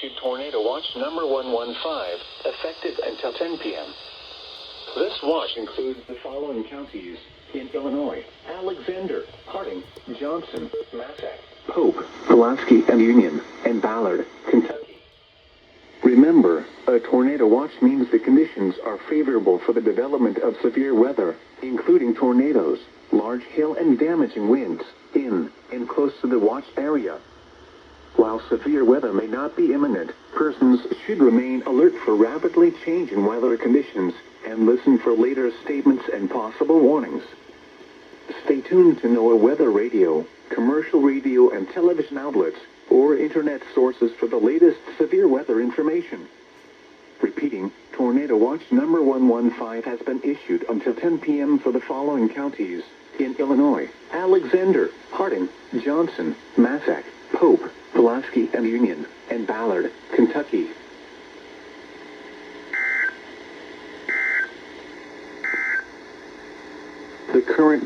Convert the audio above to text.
issued Tornado Watch number 115, effective until 10 p.m. This watch includes the following counties in Illinois: Alexander, Harding, Johnson, Massac, Pope, Pulaski and Union, and Ballard, Kentucky. Remember, a tornado watch means the conditions are favorable for the development of severe weather, including tornadoes, large hail and damaging winds, in and close to the watch area. While severe weather may not be imminent, persons should remain alert for rapidly changing weather conditions and listen for later statements and possible warnings. Stay tuned to NOAA weather radio, commercial radio and television outlets, or internet sources for the latest severe weather information. Repeating, Tornado Watch number 115 has been issued until 10 p.m. for the following counties in Illinois: Alexander, Harding, Johnson, Massac, Pope, Pulaski and Union, and Ballard, Kentucky. The current